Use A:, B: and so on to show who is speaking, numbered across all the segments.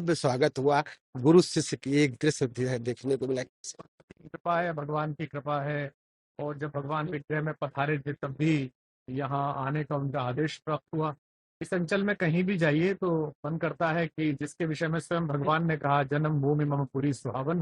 A: भव्य स्वागत हुआ। गुरु शिष्य की एक दृश्य देखने को मिला।
B: कृपा है, भगवान की कृपा है। और जब भगवान विग्रह में पधारे थे तब भी यहाँ आने का उनका आदेश प्राप्त हुआ। इस अंचल में कहीं भी जाइए तो मन करता है कि जिसके विषय में स्वयं भगवान ने कहा, जन्म भूमि मम पुरी सुहावन।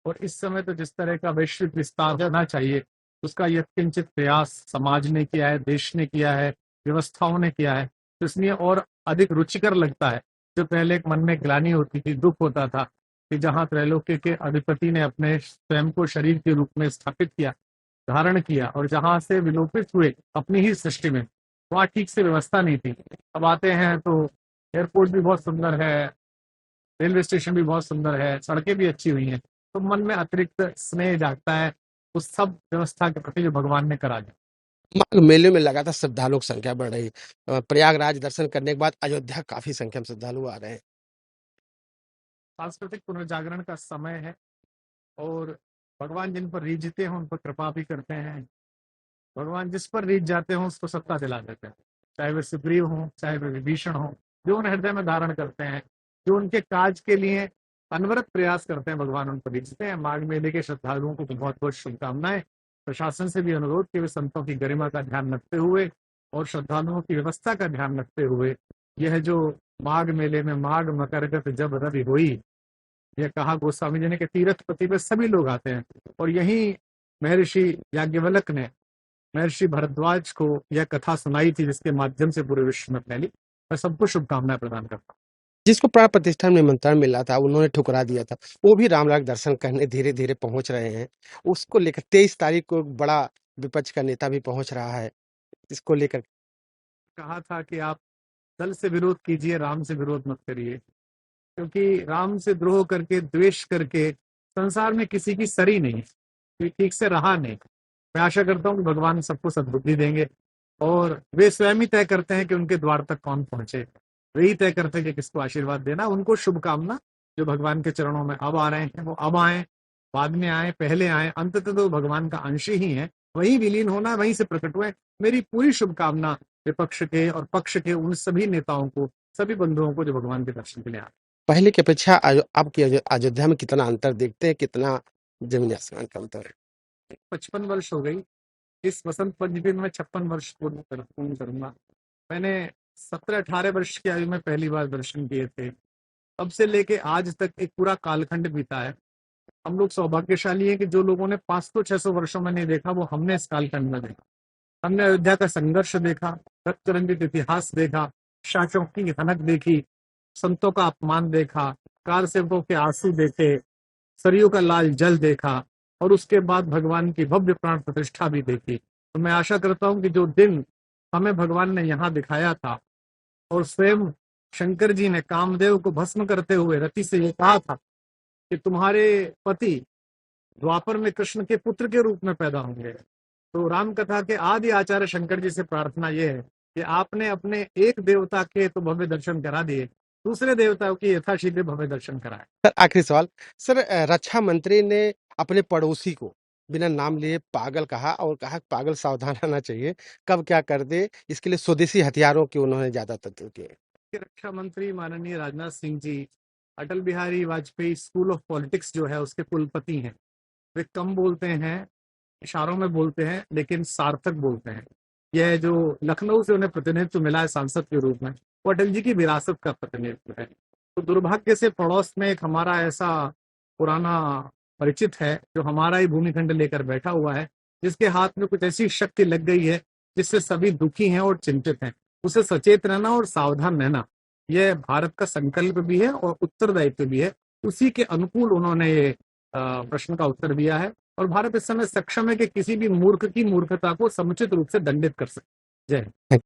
B: और इस समय तो जिस तरह का वैश्विक विस्तार होना चाहिए उसका यत्किंचित प्रयास समाज ने किया है, देश ने किया है, व्यवस्थाओं ने किया है। तो इसलिए और अधिक रुचिकर लगता है। जो पहले एक मन में ग्लानि होती थी, दुख होता था कि जहाँ त्रैलोक्य के अधिपति ने अपने स्वयं को शरीर के रूप में स्थापित किया, धारण किया, और जहां से विलोपित हुए अपनी ही सृष्टि में, वहाँ ठीक से व्यवस्था नहीं थी। अब आते हैं तो एयरपोर्ट भी बहुत सुंदर है, रेलवे स्टेशन भी बहुत सुंदर है, सड़कें भी अच्छी हुई हैं, तो मन में अतिरिक्त स्नेह जागता है उस सब व्यवस्था के प्रति जो भगवान ने करा दिया।
A: माघ मेले में लगातार श्रद्धालुओं की संख्या बढ़ रही। प्रयागराज दर्शन करने के बाद अयोध्या काफी संख्या में श्रद्धालु आ रहे हैं।
B: सांस्कृतिक पुनर्जागरण का समय है और भगवान जिन पर रीझते हैं उन पर कृपा भी करते हैं। भगवान जिस पर रीझ जाते हैं उसको सत्ता दिला देते हैं, चाहे वे सुग्रीव हों, चाहे वे विभीषण हों, जो उन हृदय में धारण करते हैं, जो उनके काज के लिए अनवरत प्रयास करते हैं, भगवान उन पर रीझते हैं। माघ मेले के श्रद्धालुओं को बहुत बहुत शुभकामनाएं। प्रशासन से भी अनुरोध कि वे संतों की गरिमा का ध्यान रखते हुए और श्रद्धालुओं की व्यवस्था का ध्यान रखते हुए यह जो माघ मेले में माघ मकरगत जब रवि हुई, यह कहा गोस्वामी जी ने कि तीर्थ पति पे सभी लोग आते हैं। और यही महर्षि याज्ञवल्क्य ने महर्षि भरद्वाज को यह कथा सुनाई थी जिसके माध्यम से पूरे विश्व में फैली। मैं सबको शुभकामनाएं प्रदान करता हूँ।
A: जिसको प्राण प्रतिष्ठान में निमंत्रण मिला था उन्होंने ठुकरा दिया था, वो भी रामलाल दर्शन करने धीरे धीरे पहुंच रहे हैं। उसको लेकर 23 तारीख को बड़ा विपक्ष का नेता भी पहुंच रहा है। इसको लेकर
B: कहा था कि आप दल से विरोध कीजिए, राम से विरोध मत करिए, क्योंकि राम से द्रोह करके, द्वेष करके संसार में किसी की सरी नहीं, कोई ठीक से रहा नहीं। मैं आशा करता हूँ कि भगवान सबको सद्बुद्धि देंगे और वे स्वयं ही तय करते हैं कि उनके द्वार तक कौन पहुंचे। वे ही तय करते हैं कि किसको आशीर्वाद देना। उनको शुभकामना जो भगवान के चरणों में अब आ रहे हैं वो अब आए, बाद में आए, पहले आए, अंततः तो भगवान का अंश ही है, वही विलीन होना, वहीं से प्रकट हुए। मेरी पूरी शुभकामना विपक्ष के और पक्ष के उन सभी नेताओं को, सभी बंधुओं को जो भगवान के दर्शन के लिए आए।
A: पहले की अपेक्षा अब की अयोध्या में कितना अंतर देखते हैं, कितना जमीन आसमान का अंतर है।
B: 55 वर्ष हो गई। इस वसंत पंचमी में 56 वर्ष पूर्ण करूंगा। मैंने 17-18 वर्ष की आयु में पहली बार दर्शन किए थे। तब से लेके आज तक एक पूरा कालखंड बीता है। हम लोग सौभाग्यशाली हैं कि जो लोगों ने 500-600 वर्षों में नहीं देखा वो हमने इस कालखंड में देखा। हमने अयोध्या का संघर्ष देखा, रक्त रंजित इतिहास देखा, शासकों की हनक देखी, संतों का अपमान देखा, कार सेवकों के आंसू देखे, सरयू का लाल जल देखा, और उसके बाद भगवान की भव्य प्राण प्रतिष्ठा भी देखी। तो मैं आशा करता हूं कि जो दिन हमें भगवान ने यहाँ दिखाया था और स्वयं शंकर जी ने कामदेव को भस्म करते हुए रति से ये कहा था कि तुम्हारे पति द्वापर में कृष्ण के पुत्र के रूप में पैदा होंगे। तो राम कथा के आदि आचार्य शंकर जी से प्रार्थना ये है कि आपने अपने एक देवता के तो भव्य दर्शन करा दिए, दूसरे देवताओं की यथाशीघ्र भव्य दर्शन कराए।
A: सर आखिरी सवाल, सर रक्षा मंत्री ने अपने पड़ोसी को बिना नाम लिए पागल कहा और कहा पागल सावधान रहना चाहिए, कब क्या कर दे। इसके लिए स्वदेशी हथियारों की उन्होंने ज्यादा तत्व किए।
B: रक्षा मंत्री माननीय Rajnath Singh ji Atal Bihari Vajpayee school of politics जो है उसके कुलपति हैं। वे कम बोलते हैं, इशारों में बोलते हैं, लेकिन सार्थक बोलते हैं। यह जो लखनऊ से उन्हें प्रतिनिधित्व मिला है सांसद के रूप में, वो अटल जी की विरासत का प्रतिनिधित्व है। तो दुर्भाग्य से पड़ोस में एक हमारा ऐसा पुराना परिचित है जो हमारा ही भूमिखंड लेकर बैठा हुआ है, जिसके हाथ में कुछ ऐसी शक्ति लग गई है जिससे सभी दुखी हैं और चिंतित हैं। उसे सचेत रहना और सावधान रहना, यह भारत का संकल्प भी है और उत्तरदायित्व भी है। उसी के अनुकूल उन्होंने ये प्रश्न का उत्तर दिया है और भारत इस समय सक्षम है कि किसी भी मूर्ख की मूर्खता को समुचित रूप से दंडित कर सके। जय हिंद।